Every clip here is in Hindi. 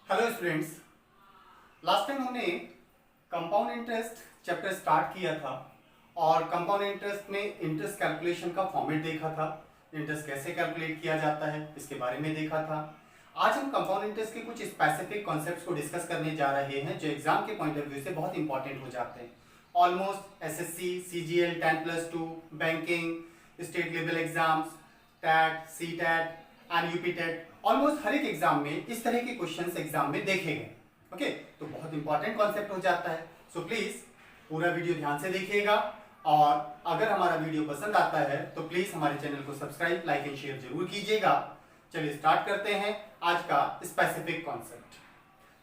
हेलो स्टूडेंट्स, लास्ट टाइम हमने कंपाउंड इंटरेस्ट चैप्टर स्टार्ट किया था और कंपाउंड इंटरेस्ट में इंटरेस्ट कैलकुलेशन का फॉर्मेट देखा था। इंटरेस्ट कैसे कैलकुलेट किया जाता है इसके बारे में देखा था। आज हम कंपाउंड इंटरेस्ट के कुछ स्पेसिफिक कॉन्सेप्ट्स को डिस्कस करने जा रहे हैं जो एग्जाम के पॉइंट ऑफ व्यू से बहुत इंपॉर्टेंट हो जाते हैं। Almost SSC, CGL, 10+2, banking, state level exams, TET, CTET and UPTET, almost हर एक एग्जाम में इस तरह के क्वेश्चंस एग्जाम में देखे गए। ओके, तो बहुत इंपॉर्टेंट कॉन्सेप्ट हो जाता है। सो प्लीज पूरा वीडियो ध्यान से देखिएगा और अगर हमारा वीडियो पसंद आता है तो प्लीज हमारे चैनल को सब्सक्राइब, लाइक एंड शेयर जरूर कीजिएगा। चलिए स्टार्ट करते हैं आज का स्पेसिफिक कॉन्सेप्ट।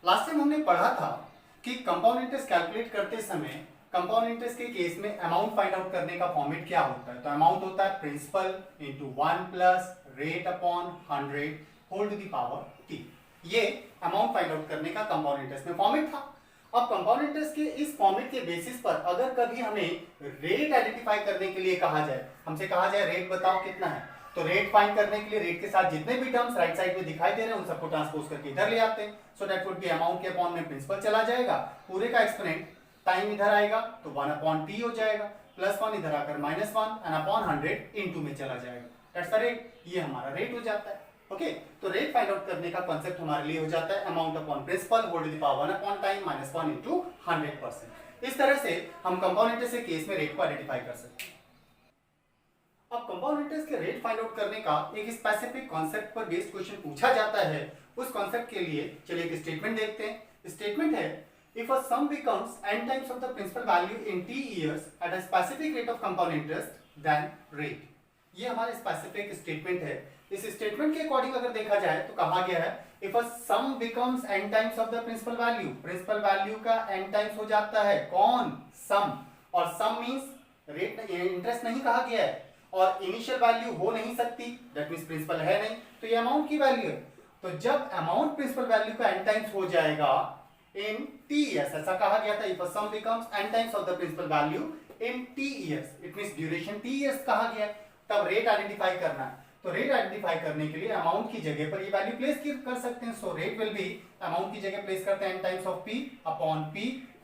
लास्ट टाइम हमने पढ़ा था कि कंपाउंड इंटरेस्ट कैलकुलेट करते समय कंपाउंड इंटरेस्ट के केस में अमाउंट फाइंड आउट करने का फॉर्मेट क्या होता है। तो अमाउंट होता है principal into 1 plus rate upon 100 whole to the power t। ये अमाउंट फाइंड आउट करने का कंपाउंड इंटरेस्ट में फॉर्मेट था। अब कंपाउंड इंटरेस्ट के इस फॉर्मेट के बेसिस पर अगर कभी हमें रेट आइडेंटिफाई करने के लिए कहा जाए, हमसे कहा जाए रेट बताओ कितना है, तो रेट फाइंड करने के लिए रेट के साथ जितने भी टर्म्स राइट साइड में दिखाई दे रहे हैं उन सबको ट्रांसपोज करके इधर ले आते हैं। So that would B amount के अपॉन में प्रिंसिपल चला जाएगा, पूरे का एक्सपोनेंट टाइम इधर आएगा तो 1 अपॉन t हो जाएगा, प्लस 1 इधर आकर -1 एंड अपॉन 100 इनटू में चला जाएगा। That's the rate. ये हमारा रेट हो जाता है। ओके, तो रेट फाइंड आउट करने का कांसेप्ट हमारे लिए हो जाता है amount upon principal whole to the power 1 upon time -1 into 100%। इस तरह से हम कंपाउंड इंटरेस्ट के केस में रेट को आइडेंटिफाई कर सकते हैं। अब कंपाउंड इंटरेस्ट के रेट फाइंड आउट करने का एक स्पेसिफिक कांसेप्ट पर बेस्ड क्वेश्चन पूछा जाता है। उस कांसेप्ट के लिए चलिए एक स्टेटमेंट देखते हैं। स्टेटमेंट है if a sum becomes n times of the principal value in t years at a specific rate of compound interest then rate। ये हमारा स्पेसिफिक स्टेटमेंट है। इस स्टेटमेंट के अकॉर्डिंग अगर देखा जाए तो कहा गया है if a sum becomes n times of the principal value, principal value का n टाइम्स हो जाता है कौन, सम। और सम मींस रेट, इंटरेस्ट नहीं कहा गया है और इनिशियल वैल्यू हो नहीं सकती, दैट मींस प्रिंसिपल है नहीं, तो ये अमाउंट की वैल्यू है। तो जब अमाउंट प्रिंसिपल वैल्यू का n टाइम्स हो जाएगा in t years, ऐसा कहा गया था if a sum becomes n times of the principal value in t years, it means duration t years कहा गया, तब रेट आइडेंटिफाई करना है। तो रेट आइडेंटिफाई करने के लिए अमाउंट की जगह पर ये वैल्यू प्लेस कर सकते हैं। So rate will be, amount की जगह प्लेस करते हैं n times of p upon p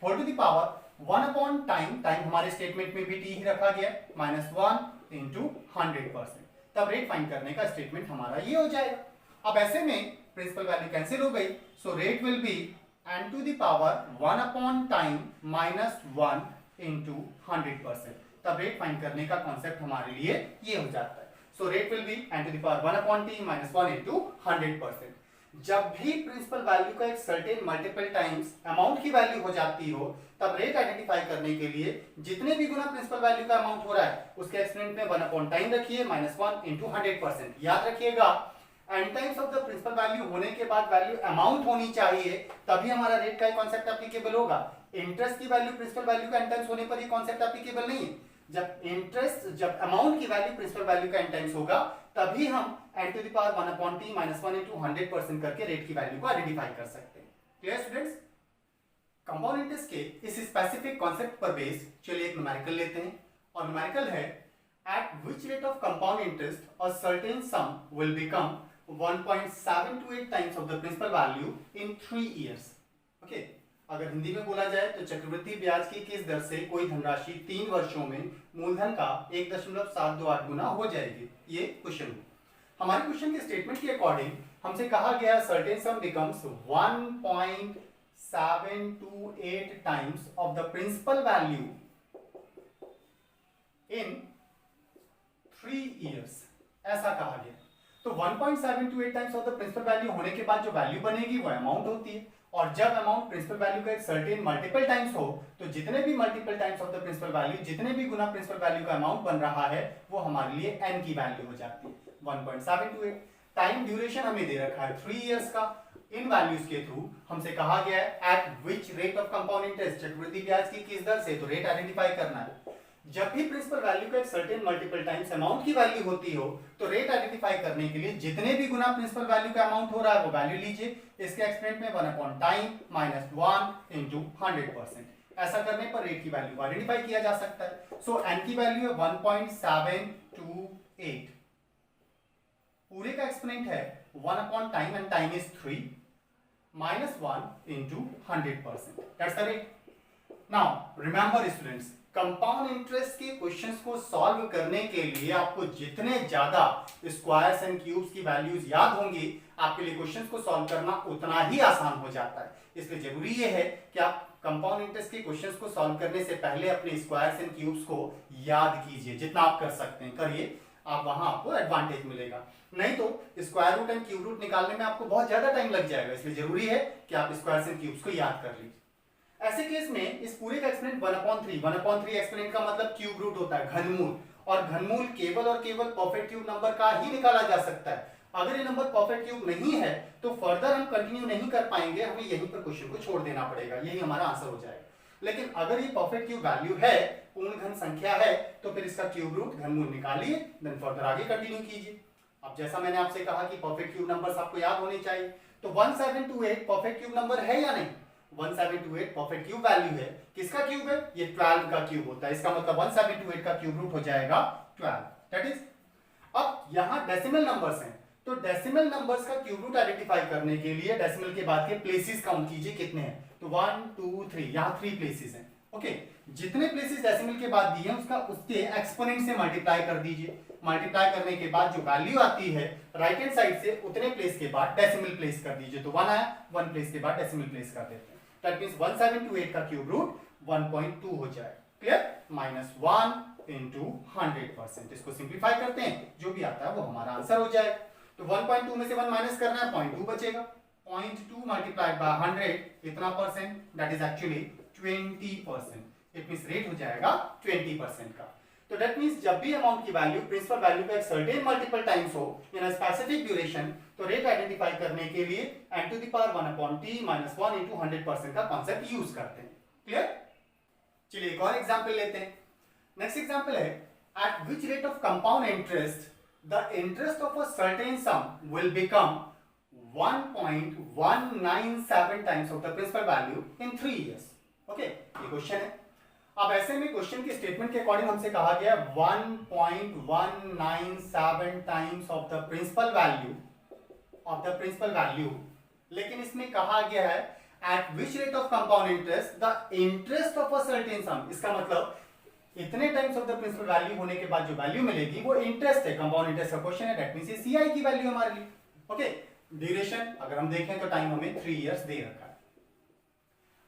whole to the power 1 upon time, time हमारे स्टेटमेंट में भी t ही रखा गया है, -1 इनटू 100%। तब रेट फाइंड करने का स्टेटमेंट हमारा ये हो जाएगा। अब ऐसे में प्रिंसिपल वैल्यू कैंसिल हो गई, सो rate will B n to the power 1 upon time -1 into 100%। तब रेट फाइंड करने का कॉन्सेप्ट हमारे लिए ये हो जाता है। So rate will B n to the power 1 upon t -1 into 100%। जब भी प्रिंसिपल वैल्यू का एक सर्टेन मल्टीपल टाइम्स अमाउंट की वैल्यू हो जाती हो तब रेट आइडेंटिफाई करने के लिए जितने भी गुना प्रिंसिपल वैल्यू का अमाउंट हो रहा है उसके एक्सपोनेंट में 1 अपॉन टाइम रखिए -1 into 100%। याद रखिएगा n times of the principal value होने के बाद वैल्यू अमाउंट होनी चाहिए, तभी हमारा रेट का कॉन्सेप्ट एप्लीकेबल होगा। इंटरेस्ट की वैल्यू प्रिंसिपल वैल्यू का n टाइम्स होने पर ये कॉन्सेप्ट एप्लीकेबल नहीं है। जब अमाउंट की वैल्यू प्रिंसिपल वैल्यू का n टाइम्स होगा तभी हम n to the power 1 upon t -1 into 100% करके रेट की वैल्यू को आइडेंटिफाई कर सकते हैं। Clear students? कंपाउंड इंटरेस्ट के इस स्पेसिफिक कॉन्सेप्ट पर बेस्ड चलिए एक न्यूमेरिकल लेते हैं और न्यूमेरिकल है at which rate of compound interest a certain sum will become 1.728 times of the principal value in 3 years। Okay, अगर हिंदी में बोला जाए तो चक्रवृद्धि ब्याज की किस दर से कोई धनराशि 3 वर्षों में मूलधन का 1.728 गुना हो जाएगी, ये क्वेश्चन है। हमारे क्वेश्चन के स्टेटमेंट के अकॉर्डिंग हमसे कहा गया certain sum becomes 1.728 times of the principal value in 3 years, ऐसा कहा गया। तो 1.728 times of the principal value होने के बाद जो वैल्यू बनेगी वो अमाउंट होती है और जब अमाउंट प्रिंसिपल वैल्यू का एक सर्टेन मल्टीपल टाइम्स हो तो जितने भी multiple times of the principal value, जितने भी गुना प्रिंसिपल वैल्यू का अमाउंट बन रहा है वो हमारे लिए n की वैल्यू हो जाती है 1.728। टाइम ड्यूरेशन हमें दे रखा है 3 इयर्स का। इन वैल्यूज के थ्रू हमसे कहा गया है at which rate of compound interest, चक्रवृद्धि ब्याज की किस दर से, तो रेट आइडेंटिफाई करना है। जब भी प्रिंसिपल वैल्यू का एक सर्टेन मल्टीपल टाइम्स अमाउंट की वैल्यू होती हो तो रेट आइडेंटिफाई करने के लिए जितने भी गुना प्रिंसिपल वैल्यू का अमाउंट हो रहा है वो वैल्यू लीजिए, इसके एक्सपोनेंट में 1 अपॉन टाइम -1 into 100%। ऐसा करने पर रेट की वैल्यू को आइडेंटिफाई किया जा सकता है। सो n की वैल्यू है 1.728, पूरे का एक्सपोनेंट है 1 upon time and time is 3 -1 into 100%. That's the rate. Now remember students, compound interest के क्वेश्चंस को सॉल्व करने के लिए आपको जितने ज्यादा स्क्वायर्स एंड क्यूब्स की वैल्यूज याद होंगी, आपके लिए क्वेश्चंस को सॉल्व करना उतना ही आसान हो जाता है। इसलिए जरूरी ये है कि आप कंपाउंड इंटरेस्ट के क्वेश्चंस को सॉल्व करने से पहले अपने स्क्वायर्स एंड क्यूब्स को याद कीजिए। जितना आप कर सकते हैं करिए, आप वहां आपको एडवांटेज मिलेगा। नहीं तो square root and cube root निकालने में आपको बहुत ज्यादा टाइम लग जाएगा। इसलिए जरूरी है कि आप स्क्वायर्स एंड क्यूब्स को याद कर लीजिए। ऐसे केस में इस पूरे का एक्सपोनेंट 1/3 एक्सपोनेंट का मतलब क्यूब रूट होता है, घनमूल। और घनमूल केवल और केवल परफेक्ट क्यूब नंबर का ही निकाला जा सकता है। अगर ये नंबर परफेक्ट क्यूब नहीं है तो फर्दर हम कंटिन्यू नहीं कर पाएंगे, हमें यहीं पर क्वेश्चन को छोड़ देना पड़ेगा, यही हमारा आंसर हो जाएगा। लेकिन अगर ये परफेक्ट क्यूब वैल्यू है, पूर्ण घन संख्या है, तो फिर इसका क्यूब रूट घनमूल निकालिए, देन फर्दर आगे कंटिन्यू कीजिए। अब जैसा मैंने आपसे कहा कि परफेक्ट क्यूब नंबर्स आपको याद होने चाहिए, तो 1728 परफेक्ट क्यूब नंबर है या नहीं? 1728 परफेक्ट क्यूब वैल्यू है। किसका क्यूब है? ये 12 का क्यूब होता है। इसका मतलब 1728 का क्यूब रूट हो जाएगा 12। दैट इज, अब यहां डेसिमल नंबर्स हैं, तो डेसिमल नंबर्स का क्यूब रूट आइडेंटिफाई करने के लिए डेसिमल के बाद के प्लेसेस काउंट कीजिए कितने हैं। तो 1 2 3, यहां 3 प्लेसेस हैं। ओके, जितने प्लेसेस डेसिमल के बाद दिए हैं उसका उसके एक्सपोनेंट से मल्टीप्लाई कर दीजिए। मल्टीप्लाई करने के बाद जो वैल्यू आती है राइट हैंड साइड से, उतने प्लेस के बाद डेसिमल प्लेस कर दीजिए। तो 1 आया, 1 प्लेस के बाद डेसिमल प्लेस कर देते हैं। दैट मींस 1728 का क्यूब रूट 1.2 हो जाए। क्लियर? -1 into 100%। इसको सिंप्लीफाई करते हैं, जो भी आता है वो हमारा आंसर हो जाए। तो 1.2 में से 1 माइनस करना है, 0.2 बचेगा। 0.2 मल्टीप्लाइड बाय 100 इतना percent, that is actually 20%। It means rate हो जाएगा 20% का। तो दैट मींस जब भी अमाउंट की वैल्यू प्रिंसिपल वैल्यू का एक सर्टेन मल्टीपल टाइम्स हो इन अ स्पेसिफिक ड्यूरेशन, तो रेट आइडेंटिफाई करने के लिए n to the power 1/t minus 1 into 100% का कांसेप्ट यूज करते हैं। क्लियर? चलिए एक और एग्जांपल लेते हैं। नेक्स्ट एग्जांपल है, at which rate of compound interest the interest of a certain sum will become 1.197 times of the principal value in 3 years। Okay, ये क्वेश्चन है। अब ऐसे में क्वेश्चन के स्टेटमेंट के अकॉर्डिंग हमसे कहा गया 1.197 times of the principal value, लेकिन इसमें कहा गया है at which rate of compound interest the interest of a certain sum. इसका मतलब इतने times of the principal value होने के बाद जो वैल्यू मिलेगी वो इंटरेस्ट है, कंपाउंड इंटरेस्ट का क्वेश्चन है। दैट मींस ये सीआई की वैल्यू हमारे लिए। ओके, ड्यूरेशन अगर हम देखें तो टाइम हमें 3 इयर्स दे रखा है।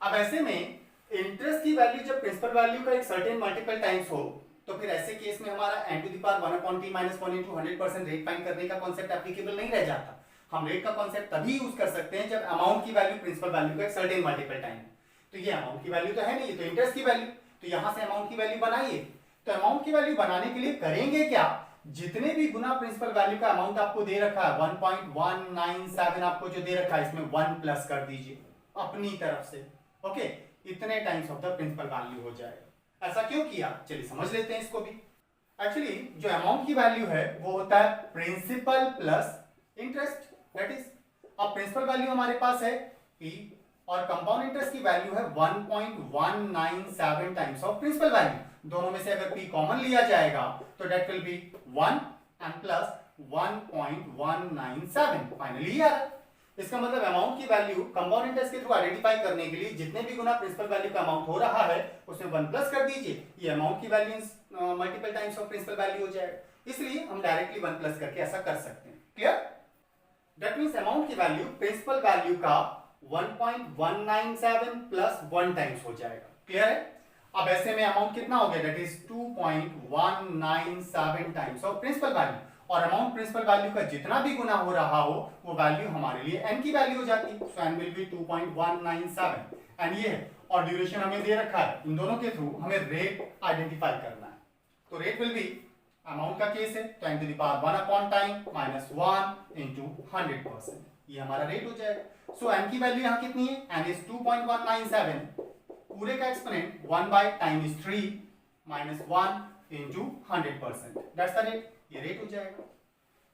अब ऐसे में इंटरेस्ट की वैल्यू जब प्रिंसिपल वैल्यू का एक सर्टेन मल्टीपल टाइम्स हो, तो फिर ऐसे केस में हमारा n to the power 1/t minus 1 into 100% rate find करने का कॉन्सेप्ट एप्लीकेबल नहीं रह जाता। हम रेट का कॉन्सेप्ट तभी यूज कर सकते हैं जब अमाउंट की वैल्यू प्रिंसिपल वैल्यू का एक सर्टेन मल्टीपल टाइम है। तो ये अमाउंट की वैल्यू तो है नहीं, ये तो इंटरेस्ट की वैल्यू। तो यहां से अमाउंट की वैल्यू बनाइए। तो अमाउंट की वैल्यू बनाने के लिए करेंगे क्या, जितने भी गुना प्रिंसिपल वैल्यू का अमाउंट आपको दे रखा है 1.197 आपको जो दे रखा है, इसमें 1 प्लस कर दीजिए अपनी तरफ से। ओके, इतने times of the principal value हो जाएगा। ऐसा क्यों किया, चलिए समझ लेते हैं इसको भी। एक्चुअली जो अमाउंट की वैल्यू है वो होता है principal plus interest. That is, अब प्रिंसिपल वैल्यू हमारे पास है P और कंपाउंड इंटरेस्ट की वैल्यू है 1.197 टाइम्स ऑफ प्रिंसिपल वैल्यू। दोनों में से अगर P कॉमन लिया जाएगा तो that will be 1 and plus 1.197 finally यार। इसका मतलब अमाउंट की वैल्यू कंपाउंड इंटरेस्ट के थ्रू आइडेंटिफाई करने के लिए जितने भी गुना प्रिंसिपल वैल्यू का अमाउंट हो रहा है उसमें 1 प्लस कर दीजिए, ये अमाउंट की value multiple times of principal value हो जाएगा। इसलिए हम डायरेक्टली 1 प्लस करके ऐसा कर सकते हैं। क्लियर? दैट मींस अमाउंट की वैल्यू प्रिंसिपल वैल्यू का 1.197 प्लस 1 टाइम्स हो जाएगा। क्लियर है? अब ऐसे में अमाउंट कितना हो गया, that is 2.197 times of principal value. और अमाउंट प्रिंसिपल वैल्यू का जितना भी गुना हो रहा हो वो वैल्यू हमारे लिए n की वैल्यू हो जाती है। सो n विल बी 2.197 एंड ये है, और ड्यूरेशन हमें दे रखा है। इन दोनों के थ्रू हमें रेट आइडेंटिफाई करना है। तो रेट विल बी, अमाउंट का केस है तो n to the power 1/time minus 1 into 100%, ये हमारा रेट हो जाएगा। सो n की वैल्यू यहाँ कितनी है, n is 2.197, पूरे का exponent 1/time is 3 minus 1 into 100%, that's the rate. ये रेट हो जाएगा।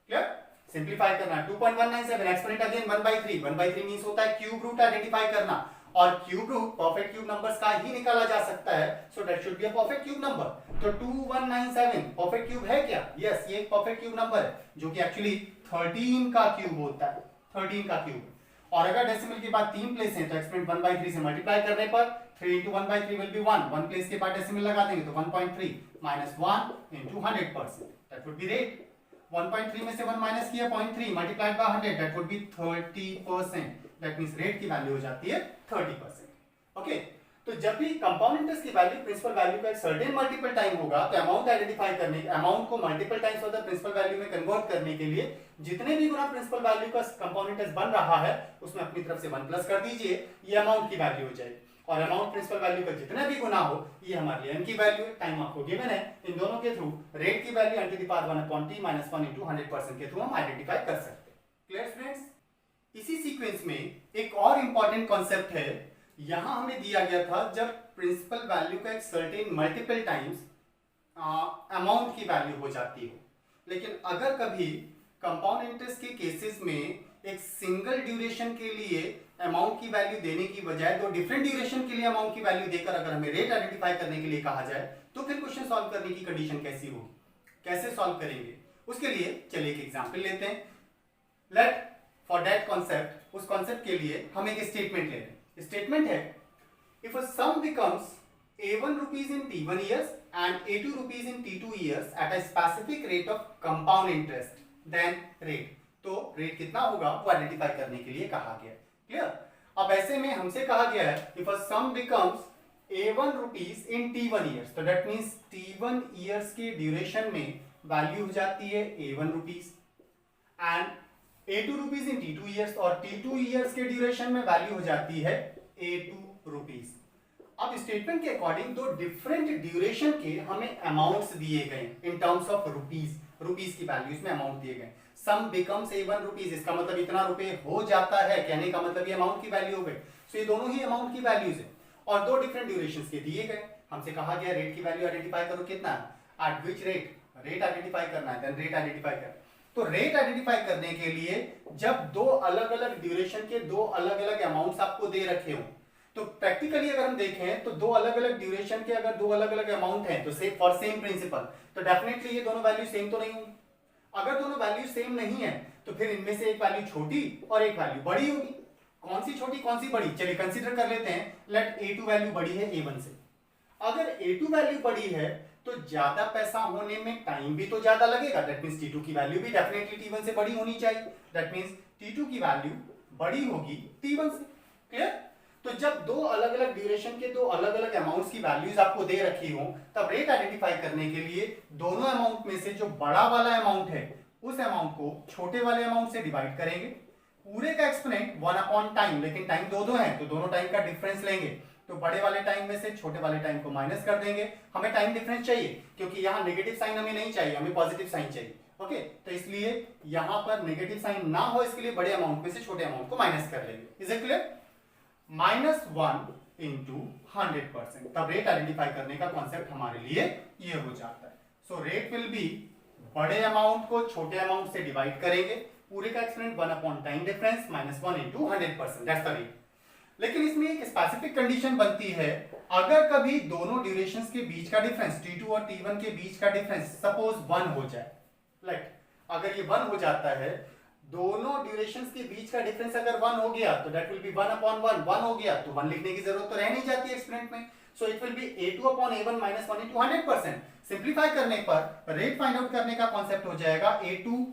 क्लियर? सिंपलीफाई करना, 2.197 एक्सपोनेंट अगेन 1/3, 1/3 मींस होता है क्यूब रूट आइडेंटिफाई करना, और cube root perfect cube numbers का ही निकाला जा सकता है। So that should be a perfect cube number. तो 2197 परफेक्ट क्यूब है क्या? यस, ये एक परफेक्ट क्यूब नंबर है जो कि एक्चुअली 13 का क्यूब होता है, 13 का क्यूब। और अगर डेसिमल के बाद 3 प्लेस हैं तो एक्सपोनेंट 1/3 से मल्टीप्लाई करने पर 3 into 1/3 will be 1 प्लेस के बाद डेसिमल लगा देंगे तो 1.3 minus 1 into 100%, that would be rate. 1.3 में से 1 माइनस किया 0.3 multiplied by 100, that would be 30%. that means rate की वैल्यू हो जाती है 30%. ओके, तो जब भी कंपाउंड इंटरेस्ट की वैल्यू प्रिंसिपल वैल्यू का एक सर्टेन मल्टीपल टाइम होगा तो अमाउंट आइडेंटिफाई करने, अमाउंट को multiple times of the principal value में कन्वर्ट करने के लिए जितने भी गुना प्रिंसिपल वैल्यू का कंपाउंड इंटरेस्ट बन रहा है उसमें अपनी तरफ से 1 प्लस कर दीजिए, ये अमाउंट की वैल्यू हो जाएगी. और अमाउंट प्रिंसिपल वैल्यू का जितना भी गुना हो ये हमारे लिए n की वैल्यू है, टाइम आपको गिवन है. इन दोनों के थ्रू रेट की value n to the power 1/t minus 1 into 100% के थ्रू हम आइडेंटिफाई कर सकते हैं. Clear students? इसी सीक्वेंस में एक और इंपॉर्टेंट कॉन्सेप्ट है. यहां हमें दिया गया था जब प्रिंसिपल वैल्यू का एक सर्टेन मल्टीपल टाइम्स अमाउंट की वैल्यू हो जाती हो, लेकिन अगर कभी कंपाउंड इंटरेस्ट के केसेस में एक सिंगल ड्यूरेशन के लिए अमाउंट की वैल्यू देने की बजाय दो डिफरेंट ड्यूरेशन के लिए अमाउंट की वैल्यू देकर अगर हमें रेट आइडेंटिफाई करने के लिए कहा जाए तो फिर क्वेश्चन सॉल्व करने की कंडीशन कैसी होगी, कैसे सॉल्व करेंगे? उसके लिए चलिए एक एग्जांपल लेते हैं. लेट फॉर दैट कॉन्सेप्ट, उस कॉन्सेप्ट के लिए हम एक स्टेटमेंट ले रहे हैं. स्टेटमेंट है if a sum becomes A1 rupees in T1 years and A2 rupees in T2 years at a specific rate of compound interest, then rate. तो रेट कितना होगा वो आइडेंटिफाई करने के लिए कहा गया. क्लियर? अब ऐसे में हमसे कहा गया है if a sum becomes A1 rupees in T1 years, तो दैट मींस T1 years के ड्यूरेशन में वैल्यू हो जाती है A1 rupees and A2 rupees in T2 years और T2 years के ड्यूरेशन में वैल्यू हो जाती है A2 rupees. अब स्टेटमेंट के अकॉर्डिंग दो डिफरेंट ड्यूरेशन के हमें अमाउंट्स दिए गए इन टर्म्स ऑफ रुपीस, रुपीस की वैल्यूज में अमाउंट दिए गए. सम बिकम्स A1 रुपीस, इसका मतलब इतना रुपए हो जाता है, कहने का मतलब ये अमाउंट की वैल्यू हो गई. सो ये दोनों ही अमाउंट की वैल्यूज है और दो डिफरेंट ड्यूरेशंस के दिए गए. हमसे कहा गया रेट की वैल्यू आइडेंटिफाई करो कितना है, at which rate, rate identify करना है, देन रेट आइडेंटिफाई कर. तो रेट आइडेंटिफाई करने के लिए जब दो अलग अलग ड्यूरेशन के दो अलग अलग अमाउंट्स आपको दे रखे हो तो प्रैक्टिकली अगर हम देखें तो दो अलग अलग ड्यूरेशन के अगर दो अलग अलग अमाउंट हैं तो सेम फॉर सेम प्रिंसिपल तो डेफिनेटली ये दोनों वैल्यू सेम तो नहीं होंगी. अगर दोनों वैल्यू सेम नहीं है तो फिर इनमें से एक वैल्यू छोटी और एक वैल्यू बड़ी होगी. कौन सी छोटी कौन सी बड़ी, चलिए कंसीडर कर लेते हैं. लेट A2 वैल्यू बड़ी है A1 से. अगर A2 वैल्यू बड़ी है तो ज्यादा पैसा होने में टाइम भी तो ज्यादा लगेगा. दैट मींस T2 की वैल्यू भी डेफिनेटली T1 से बड़ी होनी चाहिए. दैट मींस T2 की वैल्यू बड़ी होगी T1 से. क्लियर? तो जब दो अलग अलग ड्यूरेशन के दो अलग अलग अमाउंट्स की वैल्यूज आपको दे रखी हो तब रेट आइडेंटिफाई करने के लिए दोनों अमाउंट में से जो बड़ा वाला अमाउंट है उस अमाउंट को छोटे वाले अमाउंट से डिवाइड करेंगे. पूरे का एक्सपोनेंट 1/टाइम, लेकिन टाइम दो दो है तो दोनों टाइम का डिफरेंस लेंगे. तो बड़े वाले टाइम में से छोटे वाले टाइम को माइनस कर देंगे. हमें टाइम डिफरेंस चाहिए क्योंकि यहाँ नेगेटिव साइन हमें नहीं चाहिए, हमें पॉजिटिव साइन चाहिए. ओके, तो इसलिए यहाँ पर नेगेटिव साइन ना हो इसके लिए बड़े अमाउंट में से छोटे अमाउंट को माइनस कर लेंगे. Is it clear? -1 into 100%, तब रेट आइडेंटिफाई करने का कॉन्सेप्ट हमारे लिए ये हो जाता है. सो रेट विल बी, बड़े अमाउंट को छोटे अमाउंट से डिवाइड करेंगे, पूरे का exponent one by time difference -1 into 100%, that's the rate. लेकिन इसमें एक स्पेसिफिक कंडीशन बनती है. अगर कभी दोनों ड्यूरेशंस के बीच का डिफरेंस T2 और T1 के बीच का डिफरेंस सपोज 1 हो जाए, लाइक अगर ये 1 हो जाता है, दोनों ड्यूरेशंस के बीच का डिफरेंस अगर 1 हो गया तो दैट विल बी 1/1. 1 हो गया तो 1 लिखने की जरूरत तो रह नहीं जाती एक्सपोनेंट में. So it will be A2/A1 -1 into 100%. Simplify करने पर रेट फाइंड आउट करने का कॉन्सेप्ट हो जाएगा A2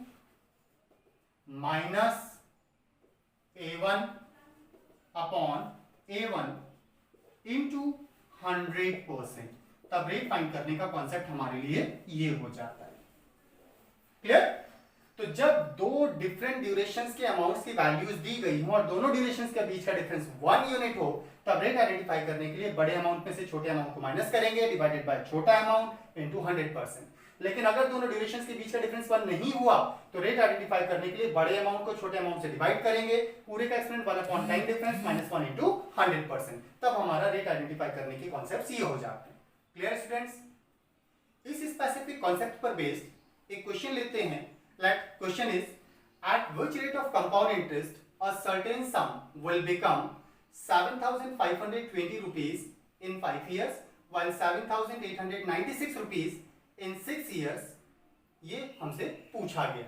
-A1/A1 into 100%. तब रेट फाइंड करने का कॉन्सेप्ट हमारे लिए ये हो जाता है. क्लियर? तो जब दो डिफरेंट ड्यूरेशंस के अमाउंट्स की वैल्यूज दी गई हो और दोनों ड्यूरेशंस के बीच का डिफरेंस 1 यूनिट हो तब रेट आइडेंटिफाई करने के लिए बड़े अमाउंट में से छोटे अमाउंट को माइनस करेंगे डिवाइडेड बाय छोटा अमाउंट इनटू 100%. लेकिन अगर दोनों ड्यूरेशंस के बीच का डिफरेंस 1 नहीं हुआ तो रेट आइडेंटिफाई करने के लिए बड़े अमाउंट को छोटे अमाउंट से डिवाइड करेंगे, पूरे का एक्सपोनेंट 1/टाइम डिफरेंस -1 into 100%. तब हमारा रेट आइडेंटिफाई करने के कॉन्सेप्ट्स ये हो जाते हैं. Clear students? इस स्पेसिफिक कॉन्सेप्ट पर बेस्ड एक क्वेश्चन लेते हैं. Like question is, at which rate of compound interest a certain sum will become 7,520 rupees in 5 years while 7,896 rupees in 6 years? ये हमसे पूछा गया.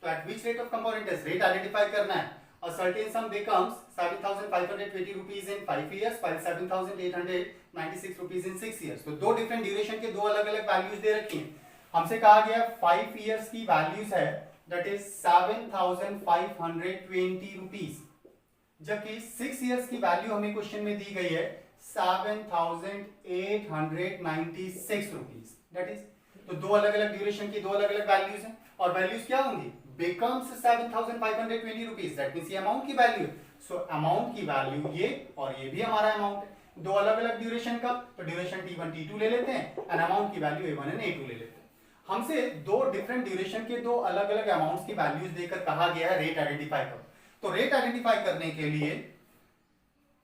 तो at which rate of compound interest rate identify करना है A certain sum becomes 7,520 rupees in 5 years while 7,896 rupees in 6 years. तो दो डिफरेंट ड्यूरेशन के दो अलग अलग वैल्यूज दे रखी हैं. हमसे कहा गया 5 इयर्स की वैल्यूज है दैट इज 7,520 रुपीज, जबकि 6 इयर्स की वैल्यू हमें क्वेश्चन में दी गई है 7,896 रुपीज. दैट इज, तो दो अलग अलग ड्यूरेशन की दो अलग अलग वैल्यूज हैं और वैल्यूज क्या होंगी, becomes 7,520 rupees. दैट मींस ये अमाउंट की वैल्यू है. सो अमाउंट की वैल्यू ये और ये भी हमारा अमाउंट है. दो अलग अलग ड्यूरेशन का, तो ड्यूरेशन T1 T2 ले लेते हैं एंड अमाउंट की वैल्यू A1 एंड A2 ले लेते हैं. हमसे दो डिफरेंट ड्यूरेशन के दो अलग अलग अमाउंट्स की वैल्यूज देकर कहा गया है रेट आइडेंटिफाई करो. तो रेट आइडेंटिफाई करने के लिए,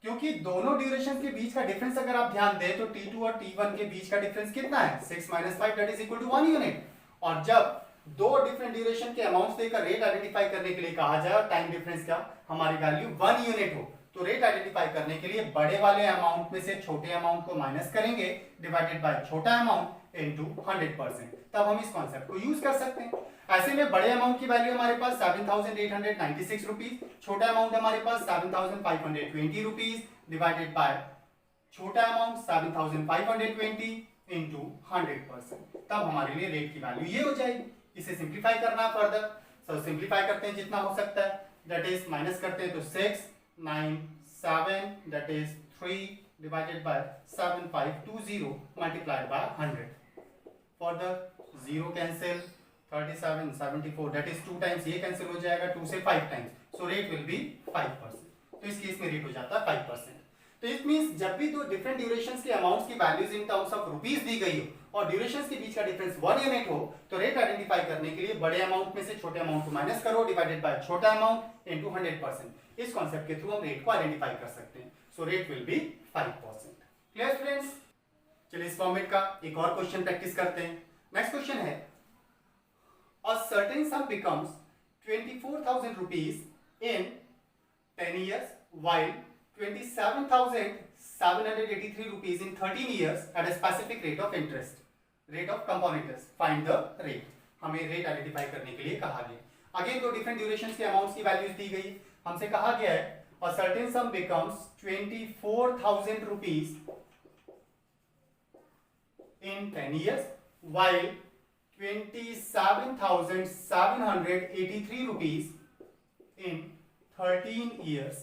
क्योंकि दोनों ड्यूरेशन के बीच का डिफरेंस अगर आप ध्यान दें तो T2 और T1 के बीच का डिफरेंस कितना है, 6 - 5 that is equal to 1 unit. और जब दो डिफरेंट ड्यूरेशन के अमाउंट्स देकर रेट आइडेंटिफाई करने के लिए कहा जाए और टाइम डिफरेंस का हमारी वैल्यू 1 यूनिट हो, तो रेट आइडेंटिफाई करने के लिए बड़े वाले अमाउंट में से छोटे अमाउंट को माइनस करेंगे डिवाइडेड बाय छोटा अमाउंट इनटू 100%. तब हम इस कॉन्सेप्ट को यूज कर सकते हैं. ऐसे में बड़े अमाउंट की वैल्यू हमारे पास 7,896 रुपीज, छोटा अमाउंट हमारे पास 7,520 रुपीज डिवाइडेड बाय छोटा अमाउंट 7,520 इनटू 100%. तब हमारे लिए रेट की वैल्यू ये हो जाएगी. इसे सिंप्लीफाई करना फर्दर, सो सिंप्लीफाई करते हैं जितना हो सकता है, दैट इज माइनस करते हैं तो 6 9 7 that is 3 divided by 7520 multiplied by 100. Further 0 cancel, 37 74 that is 2 times ये कैंसिल हो जाएगा 2 से 5 times, so rate will B 5%. तो इस केस में रेट हो जाता है 5%. तो इट मींस जब भी दो डिफरेंट ड्यूरेशंस के अमाउंट्स की values in terms of rupees दी गई हो और ड्यूरेशंस के बीच का डिफरेंस 1 यूनिट हो, तो रेट आइडेंटिफाई करने के लिए बड़े अमाउंट में से छोटे अमाउंट को माइनस करो डिवाइडेड बाय छोटा अमाउंट इनटू 100%. इस कांसेप्ट के थ्रू हम रेट को आइडेंटिफाई कर सकते हैं. So rate will B 5%. Clear students? चलिए इस फॉर्मेट का एक और क्वेश्चन प्रैक्टिस करते हैं. नेक्स्ट क्वेश्चन है a certain sum becomes 24,000 rupees in 10 years while 27,783 rupees in 13 years at a specific rate of interest, rate of compound interest. Find the rate. हमें रेट आइडेंटिफाई करने के लिए कहा गया. अगेन दो डिफरेंट ड्यूरेशंस के अमाउंट्स की वैल्यूज दी गई. हमसे कहा गया है a certain sum becomes 24,000 rupees in 10 years while 27,783 rupees in 13 years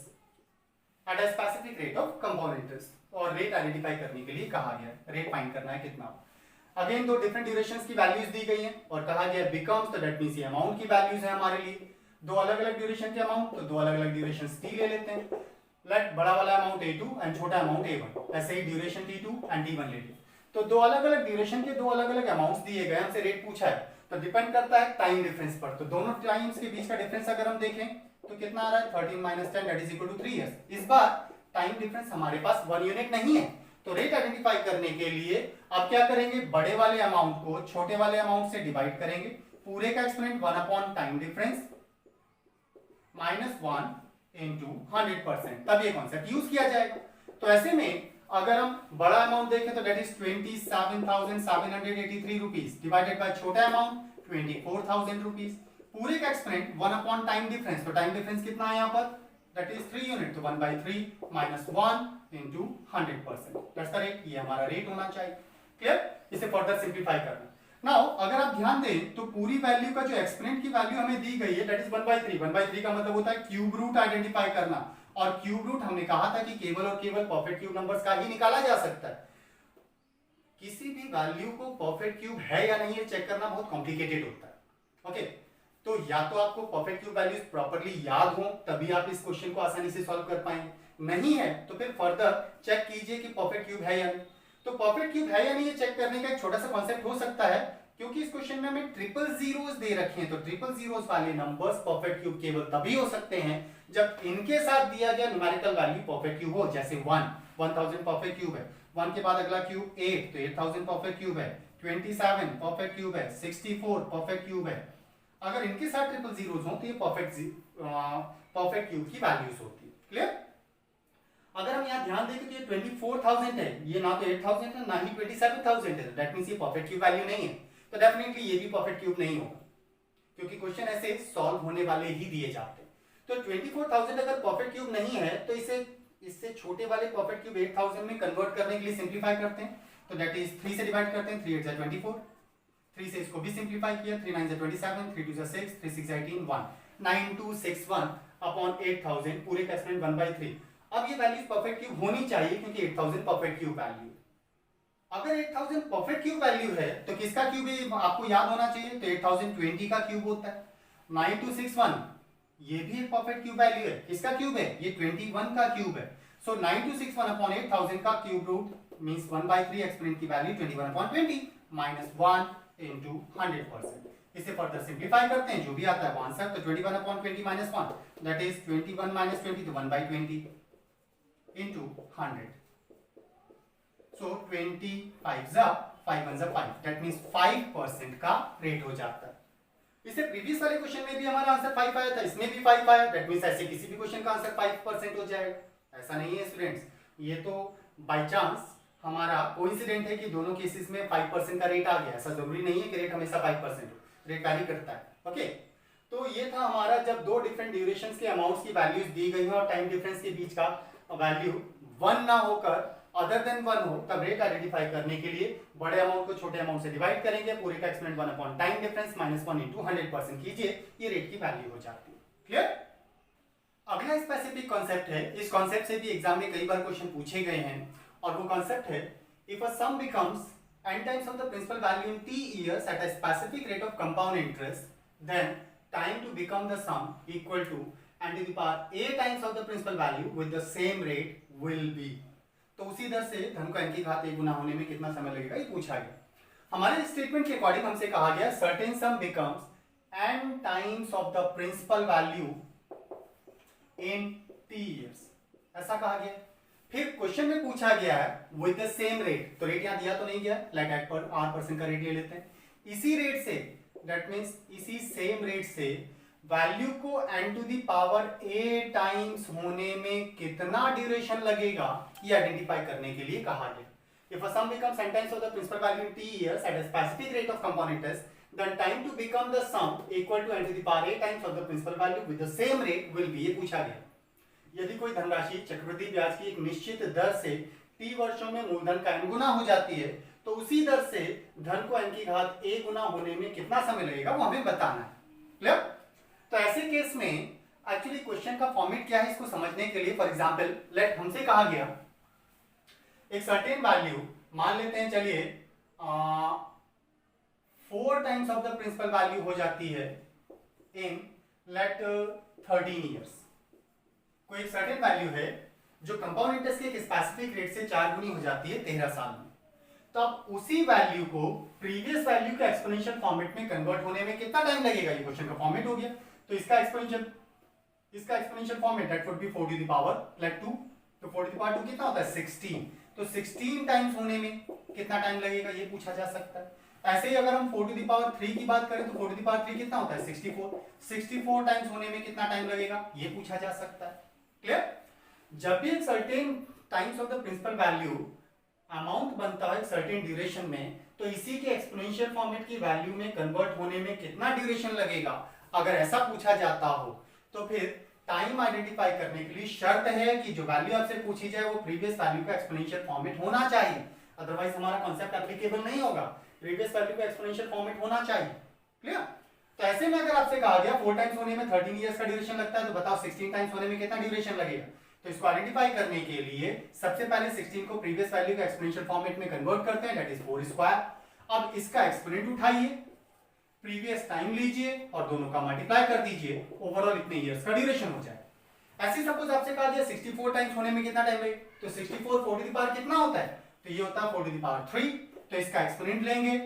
at a specific rate of compound interest. और रेट आइडेंटिफाई करने के लिए कहा गया है. रेट फाइंड करना है कितना. अगेन दो डिफरेंट ड्यूरेशंस की वैल्यूज दी गई हैं और कहा गया बिकम्स, तो दैट मींस ये अमाउंट की वैल्यूज है हमारे लिए. दो अलग अलग ड्यूरेशन के अमाउंट, तो दो अलग अलग ड्यूरेशन T ले लेते हैं. लेट बड़ा वाला अमाउंट A2 एंड छोटा अमाउंट A1. ऐसे ही ड्यूरेशन T2 एंड T1 ले लिया. तो दो अलग अलग ड्यूरेशन के दो अलग अलग अमाउंट्स दिए गए, हमसे रेट पूछा है, तो डिपेंड करता है टाइम डिफरेंस पर. तो दोनों टाइम्स के बीच का डिफरेंस अगर हम देखें तो कितना आ रहा है 13 - 10 that is equal to 3 years. इस बार टाइम डिफरेंस हमारे पास 1 यूनिट नहीं है. तो रेट आइडेंटिफाई करने के लिए आप क्या करेंगे, बड़े वाले अमाउंट को छोटे वाले अमाउंट से डिवाइड करेंगे. पूरे का exponent 1 upon time difference -1 into 100%. तब ये कॉन्सेप्ट यूज किया जाएगा. तो ऐसे में अगर हम बड़ा अमाउंट देखें तो that is 27,783 rupees divided by छोटा अमाउंट 24,000 रुपीज. पूरे का एक्सपोनेंट 1 अपॉन टाइम डिफरेंस, तो टाइम डिफरेंस कितना है यहाँ पर, दैट इज 3 यूनिट, तो 1/3 -1 इनटू 100%. That's the rate. ये हमारा रेट होना चाहिए. क्लियर? इसे फर्दर सिंप्लीफाई करना. नाउ अगर आप ध्यान दें तो पूरी वैल्यू का जो एक्सपोनेंट की वैल्यू हमें दी गई है दैट इज 1/3. 1/3 का मतलब होता है क्यूब रूट आइडेंटिफाई करना. और क्यूब रूट हमने कहा था कि केवल और केवल परफेक्ट क्यूब नंबर्स का ही निकाला जा सकता है. किसी भी वैल्यू को परफेक्ट क्यूब है या नहीं ये चेक करना बहुत कॉम्प्लिकेटेड होता है. ओके, तो या तो आपको परफेक्ट क्यूब वैल्यूज प्रॉपर्ली याद हो तभी आप इस क्वेश्चन को आसानी से सॉल्व कर पाएंगे. नहीं है तो फिर फर्दर चेक कीजिए कि परफेक्ट क्यूब है या नहीं. तो परफेक्ट क्यूब है या नहीं ये चेक करने का एक छोटा सा कॉन्सेप्ट हो सकता है, क्योंकि इस क्वेश्चन में हमें ट्रिपल जीरोस दे रखे हैं. तो ट्रिपल जीरोस वाले नंबर्स परफेक्ट क्यूब केवल तभी हो सकते हैं जब इनके साथ दिया गया न्यूमेरिकल वैल्यू परफेक्ट क्यूब हो. जैसे 1000 परफेक्ट क्यूब है, 1 के बाद अगला क्यूब 8 तो 8000 परफेक्ट क्यूब है, 27 परफेक्ट क्यूब है, 64 परफेक्ट क्यूब है. अगर इनके साथ ट्रिपल जीरोस हो तो ये परफेक्ट क्यूब की वैल्यूज होती है. क्लियर? अगर हम यहाँ ध्यान दें तो ये 24,000 है, ये ना तो 8,000 है ना ही 27,000 है. दैट मींस ये परफेक्ट क्यूब वैल्यू नहीं है. तो डेफिनेटली ये भी परफेक्ट क्यूब नहीं होगा, क्योंकि क्वेश्चन ऐसे सॉल्व होने वाले ही दिए जाते हैं. तो 24,000 अगर परफेक्ट क्यूब नहीं है तो इसे इससे छोटे वाले परफेक्ट क्यूब 8,000 में कन्वर्ट करने के लिए सिंप्लीफाई करते हैं। तो दैट इज 3 से डिवाइड करते हैं, 3 8 जा 24, 3 से इसको भी सिंप्लीफाई किया, 3 9 जा 27, 3 2 जा 6, 3 6 जा 18, 1 9261 अपॉन 8000 पूरे का एक्सपोनेंट 1/3। अब ये वैल्यू परफेक्ट क्यूब होनी चाहिए क्योंकि 8000 परफेक्ट क्यूब वैल्यू। अगर 8000 परफेक्ट क्यूब वैल्यू है तो किसका क्यूब है आपको याद होना चाहिए, तो 8020 का क्यूब होता है। 9261 ये भी एक परफेक्ट क्यूब वैल्यू है, किसका क्यूब है, ये 21 का क्यूब है। सो 9261 अपॉन 8000 का क्यूब रूट मींस 1/3 एक्सपोनेंट की वैल्यू 21 अपॉन 20 माइनस 1 इनटू 100%। इसे फर्दर सिंप्लीफाई करते हैं, जो भी आता है वो आंसर। तो 21 upon 20 minus 1 that is 21 minus 20 तो 1/20 इनटू 100। सो 25 जा 5 1 जा 5 दैट मींस 5% का रेट हो जाता है। इससे प्रीवियस वाले क्वेश्चन में भी हमारा आंसर 5 आया था, इसमें भी 5 आया, दैट मींस ऐसे किसी भी क्वेश्चन का आंसर 5% हो जाएगा। ऐसा नहीं है स्टूडेंट्स, ये तो बाय चांस हमारा कोइंसिडेंट है कि दोनों केसेस में 5% का रेट आ गया। ऐसा जरूरी नहीं है कि रेट हमेशा 5% हो, रेट वैरी करता है। ओके, तो ये था हमारा जब दो डिफरेंट ड्यूरेशंस के अमाउंट्स की वैल्यूज दी गई हो और टाइम डिफरेंस के बीच का वैल्यू 1 ना होकर अदर देन 1 हो, तब रेट आइडेंटिफाई करने के लिए बड़े अमाउंट को छोटे अमाउंट से डिवाइड करेंगे, पूरे का exponent 1 upon time difference minus 1 into 100% कीजिए, ये रेट की वैल्यू हो जाती है। क्लियर? अगला स्पेसिफिक कॉन्सेप्ट है, इस कॉन्सेप्ट से भी एग्जाम में कई बार क्वेश्चन पूछे गए हैं, और वो कॉन्सेप्ट है if a sum becomes n times of the principal value in t years at a specific rate of compound interest, then time to become the sum equal to n to the power a times of the principal value with the same rate will be। तो उसी दर से धन को n की घात a गुना होने में कितना समय लगेगा ये पूछा गया। हमारे स्टेटमेंट के अकॉर्डिंग हमसे कहा गया certain sum becomes n times of the principal value in t years, ऐसा कहा गया। फिर क्वेश्चन में पूछा गया है विद द सेम रेट, तो रेट यहां दिया तो नहीं गया, लाइक एट पर r% का रेट ले लेते हैं। इसी रेट से दैट मींस इसी सेम रेट से वैल्यू को n to the power a times होने में कितना ड्यूरेशन लगेगा ये आइडेंटिफाई करने के लिए कहा गया। If a sum becomes n times of the principal value in t years at a specific rate of compound interest, then time to become the sum equal to n to the power a times of the principal value with the same rate will be, ये पूछा गया। यदि कोई धनराशि चक्रवृद्धि ब्याज की एक निश्चित दर से t वर्षों में मूलधन का n गुना हो जाती है, तो उसी दर से धन को n की घात a गुना होने में कितना समय लगेगा वो हमें बताना है। क्लियर? तो ऐसे केस में एक्चुअली क्वेश्चन का फॉर्मेट क्या है इसको समझने के लिए, फॉर एग्जांपल लेट हमसे कहा गया एक सर्टेन वैल्यू मान लेते हैं, चलिए 4 times of the principal value हो जाती है इन लेट 13 इयर्स। कोई एक सर्टेन वैल्यू है जो कंपाउंड इंटरेस्ट के एक स्पेसिफिक रेट से 4 गुनी हो जाती है 13 साल में, तो अब उसी वैल्यू को प्रीवियस वैल्यू के एक्सपोनेंशियल फॉर्मेट में कन्वर्ट होने में कितना टाइम लगेगा, ये क्वेश्चन का फॉर्मेट हो गया। तो इसका exponential format that would be 4 to the power plus 2, तो 4 टू द पावर 2 कितना होता है 16, तो 16 टाइम्स होने में कितना टाइम लगेगा ये पूछा जा सकता है। ऐसे ही अगर हम 4 टू द पावर 3 की बात करें तो 4 टू द पावर 3 कितना होता है 64 टाइम्स होने में कितना टाइम लगेगा ये पूछा जा सकता है। क्लियर? जब भी एक certain times of the principal value amount बनता है सर्टेन ड्यूरेशन में, तो इसी के एक्सपोनेंशियल फॉर्मेट की वैल्यू में कन्वर्ट होने में कितना ड्यूरेशन लगेगा, अगर ऐसा पूछा जाता हो तो फिर टाइम आइडेंटिफाई करने के लिए शर्त है कि जो वैल्यू आपसे पूछी जाए वो प्रीवियस वैल्यू का एक्सपोनेंशियल फॉर्मेट होना चाहिए, अदरवाइज हमारा कॉन्सेप्ट एप्लीकेबल नहीं होगा। प्रीवियस वैल्यू का एक्सपोनेंशियल फॉर्मेट होना चाहिए। क्लियर? तो ऐसे में अगर आपसे कहा गया 4 टाइम्स होने में 13 इयर्स का ड्यूरेशन लगता है, तो बताओ 16 टाइम्स होने में कितना ड्यूरेशन लगेगा। तो इसको आइडेंटिफाई करने के लिए सबसे पहले 16 को प्रीवियस वैल्यू का एक्सपोनेंशियल फॉर्मेट में कन्वर्ट करते हैं, दैट इज 4 स्क्वायर। अब इसका एक्सपोनेंट उठाइए, प्रीवियस टाइम लीजिए और दोनों का मल्टीप्लाई कर दीजिए, ओवरऑल इतने इयर्स का ड्यूरेशन हो जाए। ऐसे सपोज आपसे कहा गया 64 टाइम्स होने में कितना टाइम लगेगा, तो 64 4 टू द पावर कितना होता है, तो ये होता है 4 टू द पावर 3, तो इसका एक्सपोनेंट लेंगे,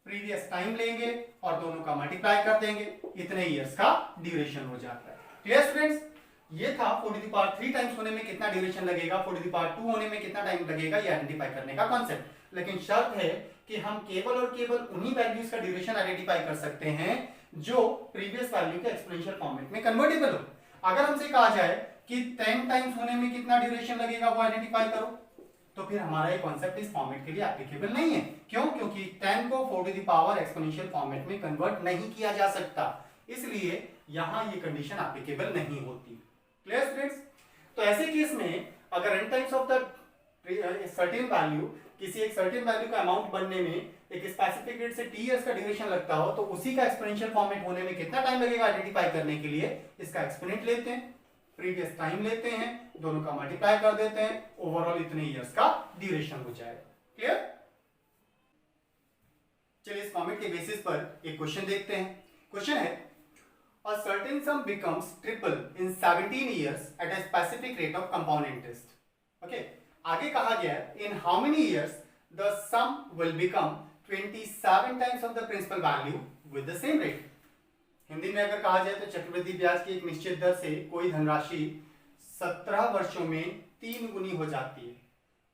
प्रीवियस टाइम लेंगे और दोनों का मल्टीप्लाई कर देंगे, इतने इयर्स का ड्यूरेशन हो जाता है। Clear students? ये था 4 टू द पावर 3 टाइम्स होने में कितना ड्यूरेशन लगेगा, 4 टू द पावर 2 होने में कितना टाइम लगेगा, ये आइडेंटिफाई करने का कॉन्सेप्ट। लेकिन शर्त है कि हम केवल और केवल उन्हीं वैल्यूज का ड्यूरेशन आइडेंटिफाई कर सकते हैं जो प्रीवियस वैल्यू के एक्सपोनेंशियल फॉर्मेट में कन्वर्टेबल हो। अगर हमसे कहा जाए कि 10 टाइम्स होने में कितना ड्यूरेशन लगेगा वो आइडेंटिफाई करो, तो फिर हमारा ये कॉन्सेप्ट इस फॉर्मेट के लिए एप्लीकेबल नहीं है। क्यों? क्योंकि 10 को 4 to the power exponential format में कन्वर्ट नहीं किया जा सकता, इसलिए यहां ये कंडीशन एप्लीकेबल नहीं होती। Clear students? तो ऐसे केस में अगर n times of the certain value, किसी एक सर्टेन वैल्यू का अमाउंट बनने में एक स्पेसिफिक रेट से t इयर्स का ड्यूरेशन लगता हो, तो उसी का एक्सपोनेंशियल फॉर्मेट होने में कितना टाइम लगेगा आइडेंटिफाई करने के लिए, इसका एक्सपोनेंट लेते हैं, प्रीवियस टाइम लेते हैं, दोनों का मल्टीप्लाई कर देते हैं, ओवरऑल इतने इयर्स का ड्यूरेशन हो जाएगा। क्लियर? चलिए इस फॉर्मेट के बेसिस पर एक क्वेश्चन देखते हैं। क्वेश्चन है a certain sum becomes triple in 17 years at a specific rate of compound interest. Okay, आगे कहा गया है in how many years the sum will become 27 times of the principal value with the same rate. Hindi में अगर कहा जाए तो चक्रवृद्धि ब्याज की एक निश्चित दर से कोई धनराशि 17 वर्षों में 3 गुनी हो जाती है,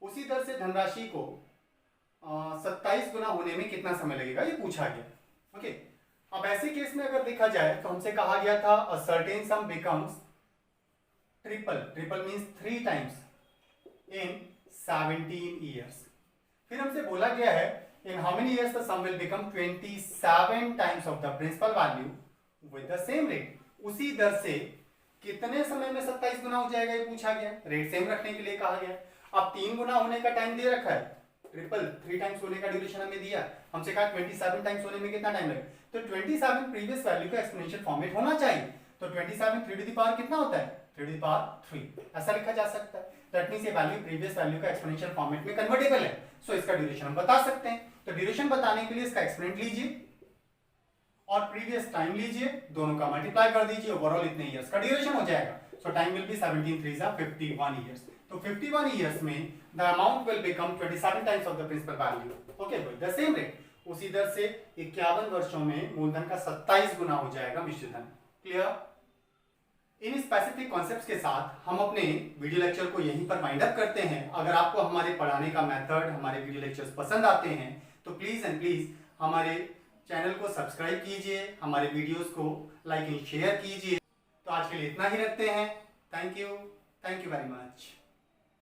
उसी दर से धनराशि को 27 गुना होने में कितना समय लगेगा, ये पूछा गया। ओके, अब ऐसे केस में अगर देखा जाए तो हमसे कहा गया था a certain sum becomes triple means 3 times in 17 years। फिर हमसे बोला गया है in how many years the sum will become 27 times of the principal value with the same rate। उसी दर से कितने समय में 27 गुना हो जाएगा ये पूछा गया, रेट सेम रखने के लिए कहा गया। अब 3 गुना होने का टाइम दे रखा है, ट्रिपल 3 टाइम्स होने का ड्यूरेशन हमें दिया, हमसे कहा 27 टाइम्स होने में कितना टाइम लगे, तो 27 प्रीवियस वैल्यू का एक्सपोनेंशियल फॉर्मेट होना चाहिए। तो 27 3 टू द पावर कितना होता है, 3 टू द पावर 3, ऐसा लिखा जा सकता है। दैट मींस ये वैल्यू प्रीवियस वैल्यू का एक्सपोनेंशियल फॉर्मेट में कन्वर्टेबल है, सो इसका ड्यूरेशन हम बता सकते हैं। तो ड्यूरेशन बताने के लिए इसका एक्सपोनेंट लीजिए और प्रीवियस टाइम लीजिए, दोनों का मल्टीप्लाई कर दीजिए, ओवरऑल इतने इयर्स का ड्यूरेशन हो जाएगा। So time will be 17 3 51 years. तो 51 इयर्स में the amount will become 27 times of the principal value, okay, with the same rate. उसी दर से 51 वर्षों में मूलधन का 27 गुना हो जाएगा मिश्रित धन। क्लियर? इन स्पेसिफिक कॉन्सेप्ट्स के साथ हम अपने वीडियो लेक्चर को यहीं पर वाइंड अप करते हैं। अगर आपको हमारे पढ़ाने का मेथड, हमारे वीडियो लेक्चर्स पसंद आते हैं तो प्लीज एंड प्लीज हमारे चैनल को सब्सक्राइब कीजिए, हमारे वीडियोस को लाइक एंड शेयर कीजिए। तो आज के लिए इतना ही रखते हैं। Thank you very much.